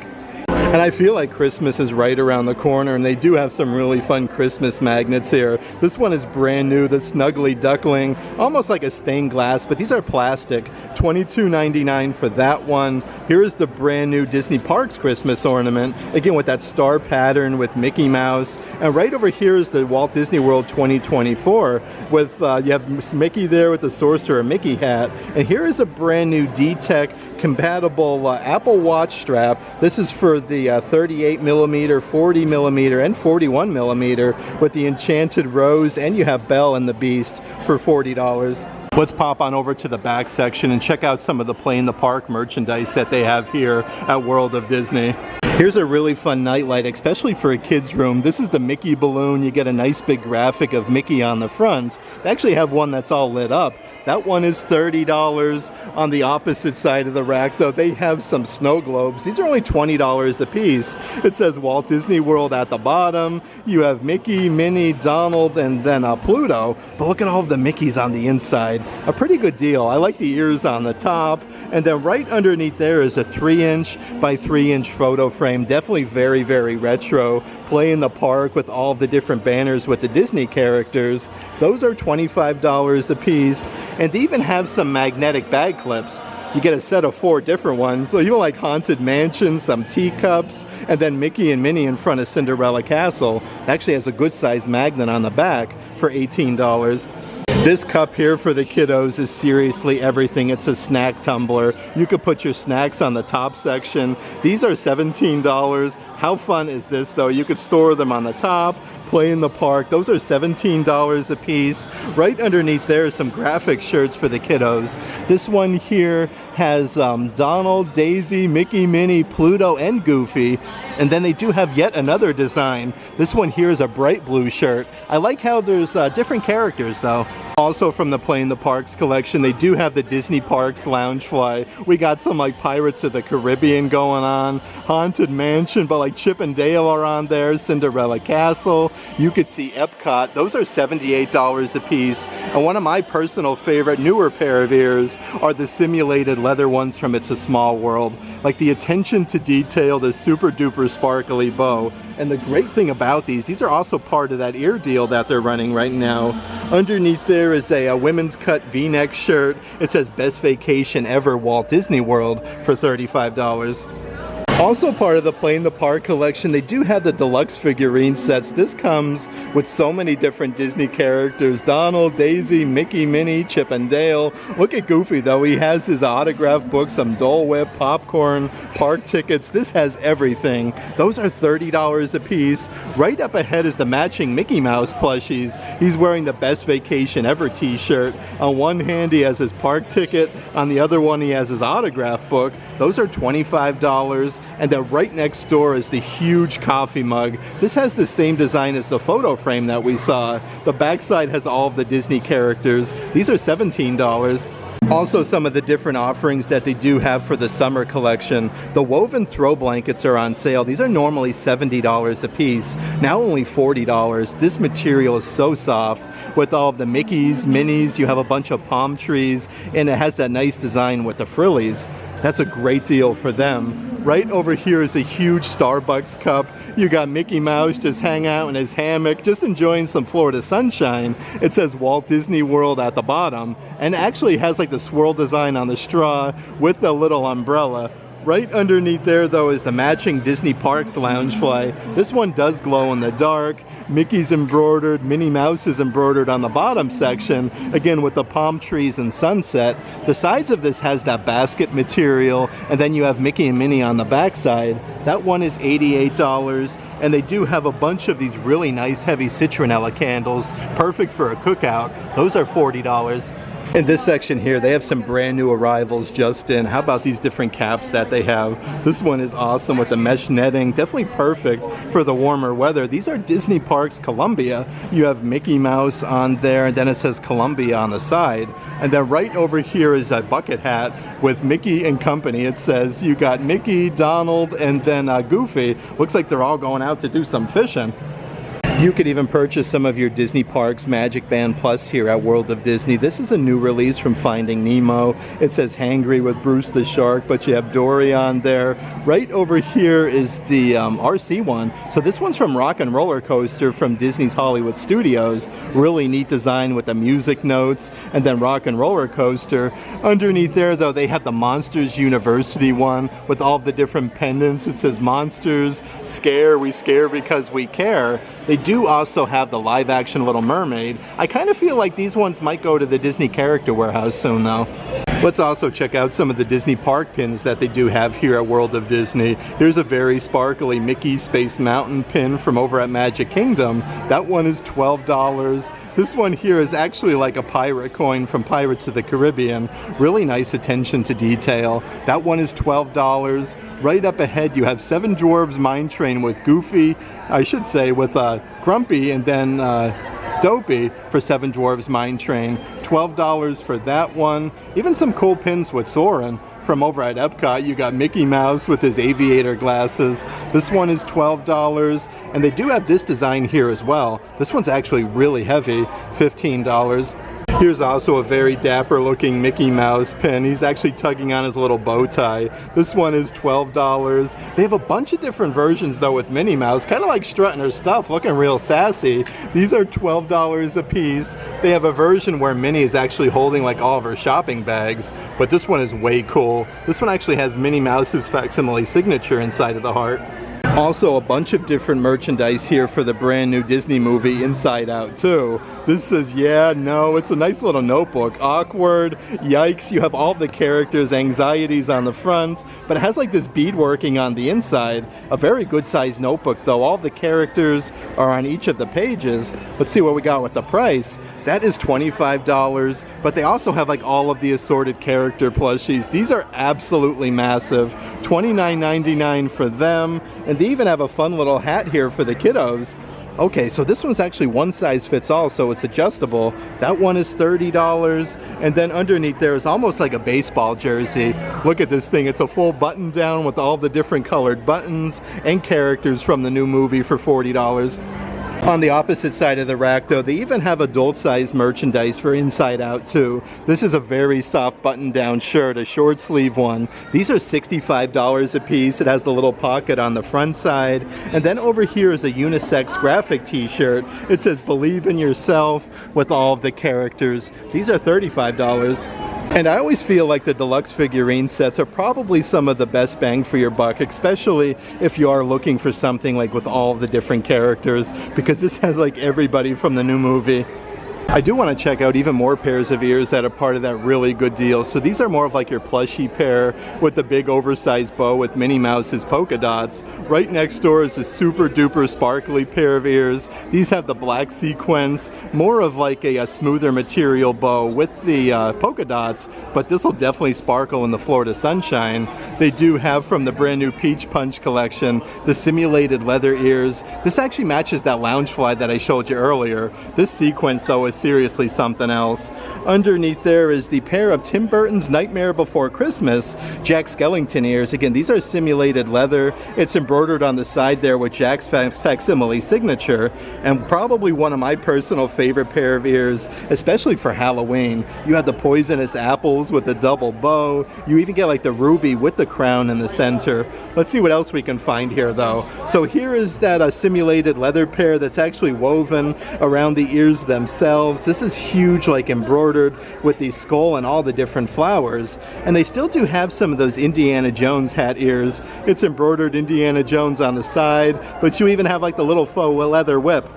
And I feel like Christmas is right around the corner, and they do have some really fun Christmas magnets here. This one is brand new, the Snuggly Duckling, almost like a stained glass, but these are plastic. $22.99 for that one. Here is the brand new Disney Parks Christmas ornament, again with that star pattern with Mickey Mouse. And right over here is the Walt Disney World 2024 with, you have Mickey there with the Sorcerer Mickey hat. And here is a brand new D-Tech compatible Apple Watch strap. This is for the 38mm, 40mm, and 41mm with the Enchanted Rose, and you have Belle and the Beast for $40. Let's pop on over to the back section and check out some of the Play in the Park merchandise that they have here at World of Disney. Here's a really fun nightlight, especially for a kid's room. This is the Mickey balloon. You get a nice big graphic of Mickey on the front. They actually have one that's all lit up. That one is $30. On the opposite side of the rack, though, they have some snow globes. These are only $20 a piece. It says Walt Disney World at the bottom. You have Mickey, Minnie, Donald, and then Pluto. But look at all of the Mickeys on the inside. A pretty good deal. I like the ears on the top. And then right underneath there is a 3-inch by 3-inch photo frame. Definitely very, very retro. Play in the Park with all the different banners with the Disney characters. Those are $25 a piece. And they even have some magnetic bag clips. You get a set of 4 different ones. So you like Haunted Mansion, some teacups, and then Mickey and Minnie in front of Cinderella Castle. It actually has a good sized magnet on the back for $18. This cup here for the kiddos is seriously everything. It's a snack tumbler. You could put your snacks on the top section. These are $17. How fun is this though? You could store them on the top, Play in the Park. Those are $17 a piece. Right underneath there is some graphic shirts for the kiddos. This one here has Donald, Daisy, Mickey, Minnie, Pluto, and Goofy. And then they do have yet another design. This one here is a bright blue shirt. I like how there's different characters though. Also from the Play in the Parks collection, they do have the Disney Parks Loungefly. We got some like Pirates of the Caribbean going on, Haunted Mansion, but like like Chip and Dale are on there, Cinderella Castle. You could see Epcot. Those are $78 a piece. And one of my personal favorite newer pair of ears are the simulated leather ones from It's a Small World. Like the attention to detail, the super duper sparkly bow. And the great thing about these are also part of that ear deal that they're running right now. Underneath there is a women's cut V-neck shirt. It says Best Vacation Ever Walt Disney World for $35. Also part of the Play in the Park collection, they do have the deluxe figurine sets. This comes with so many different Disney characters. Donald, Daisy, Mickey, Minnie, Chip and Dale. Look at Goofy though, he has his autograph book, some Dole Whip, popcorn, park tickets. This has everything. Those are $30 a piece. Right up ahead is the matching Mickey Mouse plushies. He's wearing the Best Vacation Ever t-shirt. On one hand he has his park ticket, on the other one he has his autograph book. Those are $25. And then right next door is the huge coffee mug. This has the same design as the photo frame that we saw. The backside has all of the Disney characters. These are $17. Also, some of the different offerings that they do have for the summer collection. The woven throw blankets are on sale. These are normally $70 a piece. Now only $40. This material is so soft. With all of the Mickeys, Minnies, you have a bunch of palm trees, and it has that nice design with the frillies. That's a great deal for them. Right over here is a huge Starbucks cup. You got Mickey Mouse just hanging out in his hammock, just enjoying some Florida sunshine. It says Walt Disney World at the bottom, and actually has like the swirl design on the straw with the little umbrella. Right underneath there though is the matching Disney Parks Loungefly. This one does glow in the dark. Mickey's embroidered, Minnie Mouse is embroidered on the bottom section, again with the palm trees and sunset. The sides of this has that basket material, and then you have Mickey and Minnie on the back side. That one is $88, and they do have a bunch of these really nice heavy citronella candles, perfect for a cookout. Those are $40. In this section here, they have some brand new arrivals just in. How about these different caps that they have? This one is awesome with the mesh netting. Definitely perfect for the warmer weather. These are Disney Parks Columbia. You have Mickey Mouse on there, and then it says Columbia on the side. And then right over here is a bucket hat with Mickey and company. It says you got Mickey, Donald, and then Goofy. Looks like they're all going out to do some fishing. You could even purchase some of your Disney Parks Magic Band Plus here at World of Disney. This is a new release from Finding Nemo. It says Hangry with Bruce the Shark, but you have Dory on there. Right over here is the RC one. So this one's from Rock and Roller Coaster from Disney's Hollywood Studios. Really neat design with the music notes, and then Rock and Roller Coaster. Underneath there though, they have the Monsters University one with all the different pendants. It says Monsters, Scare, we scare because we care. They do also have the live action Little Mermaid. I kind of feel like these ones might go to the Disney Character Warehouse soon though. Let's also check out some of the Disney Park pins that they do have here at World of Disney. Here's a very sparkly Mickey Space Mountain pin from over at Magic Kingdom. That one is $12. This one here is actually like a pirate coin from Pirates of the Caribbean. Really nice attention to detail. That one is $12. Right up ahead you have Seven Dwarfs Mine Train with Goofy, I should say with Grumpy, and then Dopey for Seven Dwarfs Mine Train. $12 for that one. Even some cool pins with Soarin'. From over at Epcot, you got Mickey Mouse with his aviator glasses. This one is $12, and they do have this design here as well. This one's actually really heavy, $15. Here's also a very dapper looking Mickey Mouse pin. He's actually tugging on his little bow tie. This one is $12. They have a bunch of different versions though with Minnie Mouse, kind of like strutting her stuff, looking real sassy. These are $12 a piece. They have a version where Minnie is actually holding like all of her shopping bags, but this one is way cool. This one actually has Minnie Mouse's facsimile signature inside of the heart. Also a bunch of different merchandise here for the brand new Disney movie Inside Out 2. This says yeah, no, it's a nice little notebook. Awkward, yikes, you have all the characters' anxieties on the front, but it has like this beadworking on the inside. A very good sized notebook though. All the characters are on each of the pages. Let's see what we got with the price. That is $25, but they also have like all of the assorted character plushies. These are absolutely massive. $29.99 for them, and they even have a fun little hat here for the kiddos. Okay, so this one's actually one size fits all, so it's adjustable. That one is $30, and then underneath there is almost like a baseball jersey. Look at this thing, it's a full button down with all the different colored buttons and characters from the new movie for $40. On the opposite side of the rack though, they even have adult-sized merchandise for Inside Out too. This is a very soft button-down shirt, a short sleeve one. These are $65 a piece. It has the little pocket on the front side. And then over here is a unisex graphic t-shirt. It says "Believe in Yourself" with all of the characters. These are $35. And I always feel like the deluxe figurine sets are probably some of the best bang for your buck, especially if you are looking for something like with all the different characters, because this has like everybody from the new movie. I do want to check out even more pairs of ears that are part of that really good deal. So these are more of like your plushy pair with the big oversized bow with Minnie Mouse's polka dots. Right next door is a super duper sparkly pair of ears. These have the black sequins, more of like a smoother material bow with the polka dots, but this will definitely sparkle in the Florida sunshine. They do have from the brand new Peach Punch collection the simulated leather ears. This actually matches that loungefly that I showed you earlier. This sequence though is seriously something else. Underneath there is the pair of Tim Burton's Nightmare Before Christmas Jack Skellington ears. Again, these are simulated leather. It's embroidered on the side there with Jack's facsimile signature, and probably one of my personal favorite pair of ears, especially for Halloween. You have the poisonous apples with the double bow. You even get like the ruby with the crown in the center. Let's see what else we can find here though. So here is that simulated leather pair that's actually woven around the ears themselves. This is huge, like embroidered with the skull and all the different flowers. And they still do have some of those Indiana Jones hat ears. It's embroidered Indiana Jones on the side, but you even have like the little faux leather whip.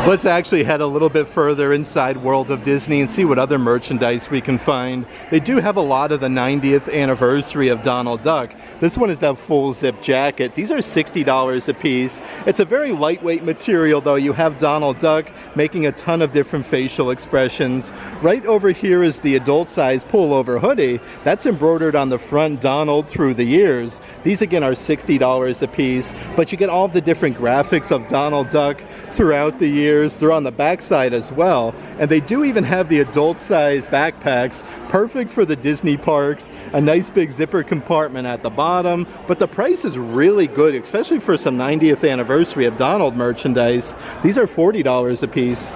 Let's actually head a little bit further inside World of Disney and see what other merchandise we can find. They do have a lot of the 90th anniversary of Donald Duck. This one is that full zip jacket. These are $60 a piece. It's a very lightweight material though. You have Donald Duck making a ton of different facial expressions. Right over here is the adult size pullover hoodie. That's embroidered on the front Donald through the years. These again are $60 a piece, but you get all of the different graphics of Donald Duck throughout the years. They're on the back side as well, and they do even have the adult size backpacks, perfect for the Disney parks. A nice big zipper compartment at the bottom, but the price is really good, especially for some 90th anniversary of Donald merchandise. These are $40 a piece.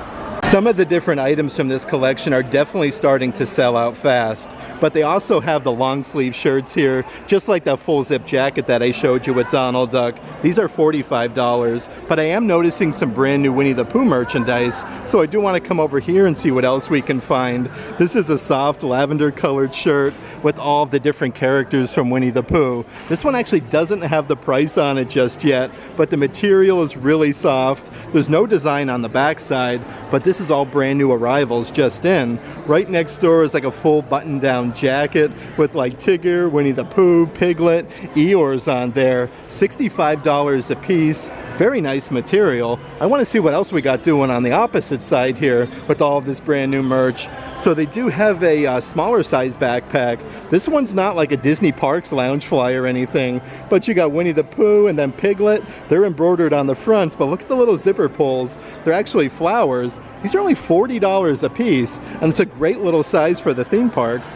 Some of the different items from this collection are definitely starting to sell out fast, but they also have the long sleeve shirts here, just like that full zip jacket that I showed you with Donald Duck. These are $45, but I am noticing some brand new Winnie the Pooh merchandise, so I do want to come over here and see what else we can find. This is a soft lavender colored shirt with all of the different characters from Winnie the Pooh. This one actually doesn't have the price on it just yet, but the material is really soft. There's no design on the back side, but this is all brand new arrivals just in. Right next door is like a full button down jacket with like Tigger, Winnie the Pooh, Piglet, Eeyores on there. $65 a piece. Very nice material. I want to see what else we got doing on the opposite side here with all of this brand new merch. So they do have a smaller size backpack. This one's not like a Disney Parks Loungefly or anything, but you got Winnie the Pooh and then Piglet. They're embroidered on the front, but look at the little zipper pulls. They're actually flowers. These are only $40 a piece, and it's a great little size for the theme parks.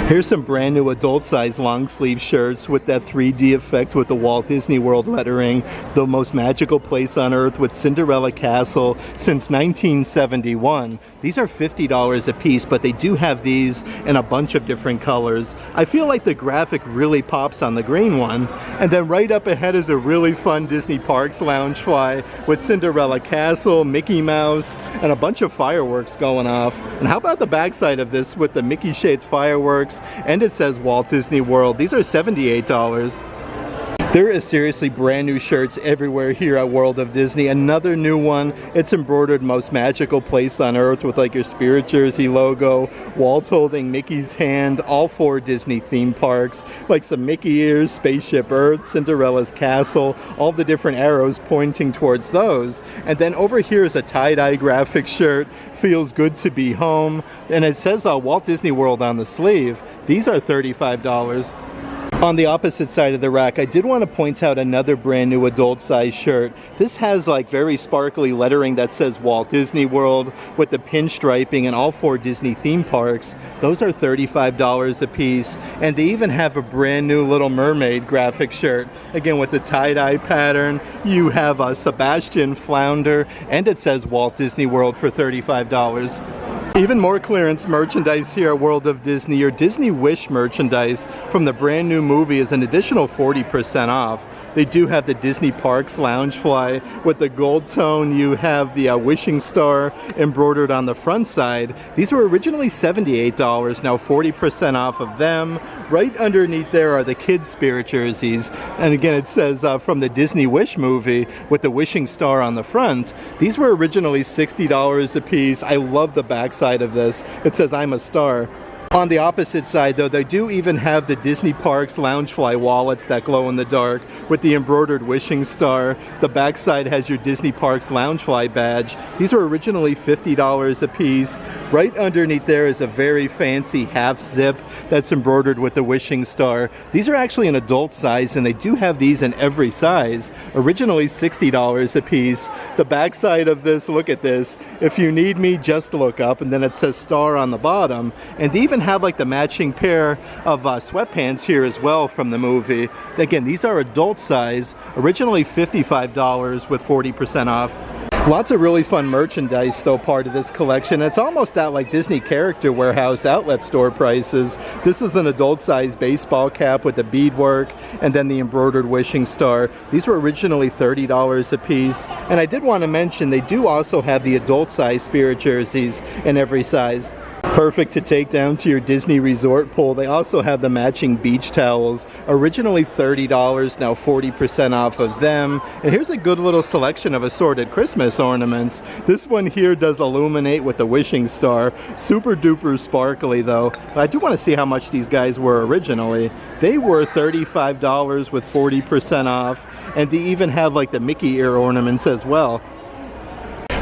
Here's some brand new adult size long sleeve shirts with that 3D effect with the Walt Disney World lettering. The most magical place on earth with Cinderella Castle since 1971. These are $50 a piece, but they do have these in a bunch of different colors. I feel like the graphic really pops on the green one. And then right up ahead is a really fun Disney Parks Loungefly with Cinderella Castle, Mickey Mouse, and a bunch of fireworks going off. And how about the backside of this with the Mickey shaped fireworks? And it says Walt Disney World. These are $78. There is seriously brand new shirts everywhere here at World of Disney. Another new one. It's embroidered most magical place on earth with like your Spirit Jersey logo, Walt holding Mickey's hand, all 4 Disney theme parks, like some Mickey ears, Spaceship Earth, Cinderella's Castle, all the different arrows pointing towards those. And then over here is a tie-dye graphic shirt, Feels Good to Be Home, and it says Walt Disney World on the sleeve. These are $35. On the opposite side of the rack, I did want to point out another brand new adult size shirt. This has like very sparkly lettering that says Walt Disney World with the pinstriping and all 4 Disney theme parks. Those are $35 a piece. And they even have a brand new Little Mermaid graphic shirt. Again, with the tie-dye pattern. You have a Sebastian Flounder, and it says Walt Disney World for $35. Even more clearance merchandise here at World of Disney. Your Disney Wish merchandise from the brand new movie is an additional 40% off. They do have the Disney Parks Loungefly with the gold tone. You have the wishing star embroidered on the front side. These were originally $78, now 40% off of them. Right underneath there are the kids' spirit jerseys. And again, it says from the Disney Wish movie with the wishing star on the front. These were originally $60 a piece. I love the backside of this. It says I'm a star. On the opposite side though, they do even have the Disney Parks Loungefly wallets that glow in the dark with the embroidered wishing star. The backside has your Disney Parks Loungefly badge. These were originally $50 a piece. Right underneath there is a very fancy half zip that's embroidered with the wishing star. These are actually an adult size, and they do have these in every size. Originally $60 a piece. The backside of this, look at this. If you need me, just look up, and then it says star on the bottom. And they even have like the matching pair of sweatpants here as well from the movie. Again, these are adult size, originally $55 with 40% off. Lots of really fun merchandise though, part of this collection. It's almost at like Disney Character Warehouse outlet store prices. This is an adult size baseball cap with the beadwork and then the embroidered wishing star. These were originally $30 a piece. And I did want to mention they do also have the adult size spirit jerseys in every size. Perfect to take down to your Disney resort pool. They also have the matching beach towels. Originally $30, now 40% off of them. And here's a good little selection of assorted Christmas ornaments. This one here does illuminate with the wishing star. Super duper sparkly though. I do want to see how much these guys were originally. They were $35 with 40% off. And they even have like the Mickey ear ornaments as well.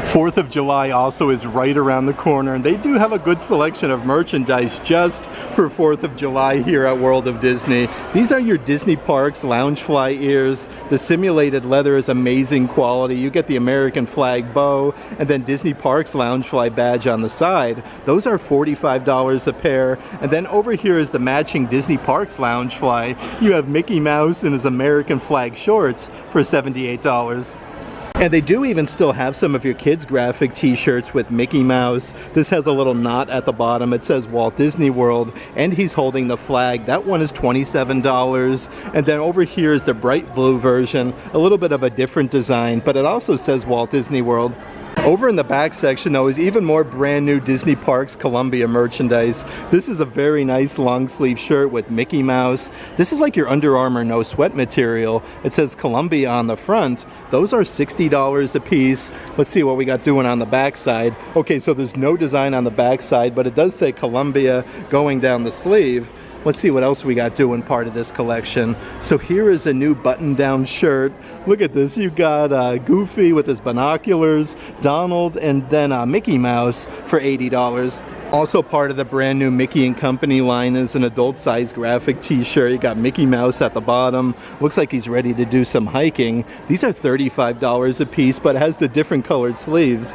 4th of July also is right around the corner, and they do have a good selection of merchandise just for 4th of July here at World of Disney. These are your Disney Parks Loungefly ears. The simulated leather is amazing quality. You get the American flag bow and then Disney Parks Loungefly badge on the side. Those are $45 a pair. And then over here is the matching Disney Parks Loungefly. You have Mickey Mouse in his American flag shorts for $78. And they do even still have some of your kids' graphic t-shirts with Mickey Mouse. This has a little knot at the bottom. It says Walt Disney World, and he's holding the flag. That one is $27. And then over here is the bright blue version, a little bit of a different design, but it also says Walt Disney World. Over in the back section though is even more brand new Disney Parks Columbia merchandise. This is a very nice long sleeve shirt with Mickey Mouse. This is like your Under Armour no sweat material. It says Columbia on the front. Those are $60 a piece. Let's see what we got doing on the back side. Okay, so there's no design on the back side, but it does say Columbia going down the sleeve. Let's see what else we got doing part of this collection. So here is a new button-down shirt. Look at this. You got Goofy with his binoculars, Donald, and then Mickey Mouse for $80. Also part of the brand new Mickey and Company line is an adult size graphic t-shirt. You got Mickey Mouse at the bottom. Looks like he's ready to do some hiking. These are $35 a piece, but it has the different colored sleeves.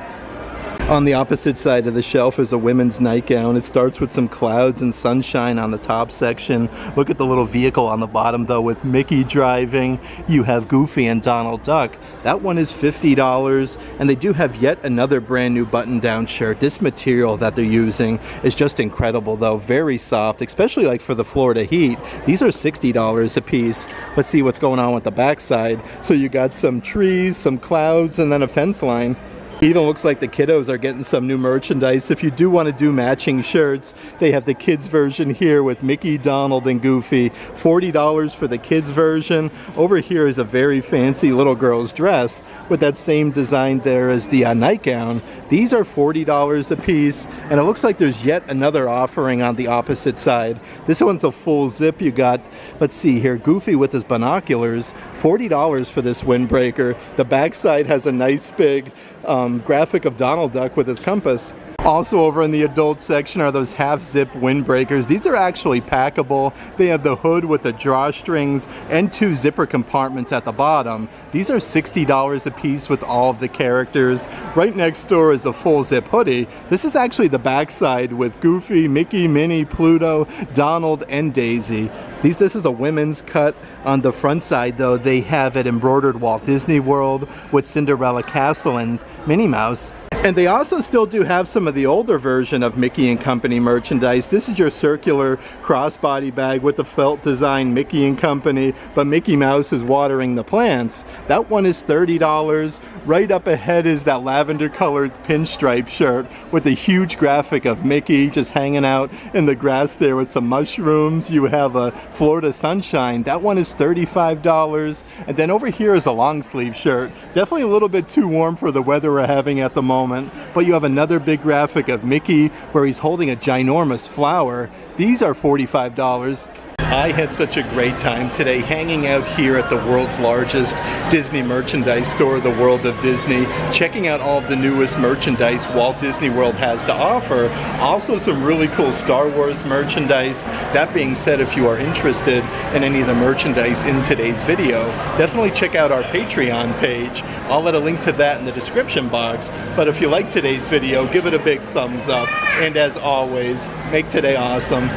On the opposite side of the shelf is a women's nightgown. It starts with some clouds and sunshine on the top section. Look at the little vehicle on the bottom though with Mickey driving. You have Goofy and Donald Duck. That one is $50, and they do have yet another brand new button-down shirt. This material that they're using is just incredible though, very soft, especially like for the Florida heat. These are $60 a piece. Let's see what's going on with the backside. So you got some trees, some clouds, and then a fence line. Even looks like the kiddos are getting some new merchandise. If you do want to do matching shirts, they have the kids version here with Mickey, Donald, and Goofy. $40 for the kids version. Over here is a very fancy little girl's dress with that same design there as the nightgown. These are $40 a piece, and it looks like there's yet another offering on the opposite side. This one's a full zip. You got, let's see here, Goofy with his binoculars. $40 for this windbreaker. The backside has a nice big graphic of Donald Duck with his compass. Also over in the adult section are those half-zip windbreakers. These are actually packable. They have the hood with the drawstrings and 2 zipper compartments at the bottom. These are $60 a piece with all of the characters. Right next door is the full zip hoodie. This is actually the backside with Goofy, Mickey, Minnie, Pluto, Donald, and Daisy. This is a women's cut. On the front side though, they have it embroidered Walt Disney World with Cinderella Castle and Minnie Mouse. And they also still do have some of the older version of Mickey and Company merchandise. This is your circular crossbody bag with the felt design Mickey and Company, but Mickey Mouse is watering the plants. That one is $30. Right up ahead is that lavender colored pinstripe shirt with a huge graphic of Mickey just hanging out in the grass there with some mushrooms. You have a Florida sunshine. That one is $35. And then over here is a long sleeve shirt. Definitely a little bit too warm for the weather we're having at the moment. But you have another big graphic of Mickey where he's holding a ginormous flower. These are $45. I had such a great time today hanging out here at the world's largest Disney merchandise store, the World of Disney, checking out all of the newest merchandise Walt Disney World has to offer. Also some really cool Star Wars merchandise. That being said, if you are interested in any of the merchandise in today's video, definitely check out our Patreon page. I'll let a link to that in the description box. But if you like today's video, give it a big thumbs up. And as always, make today awesome.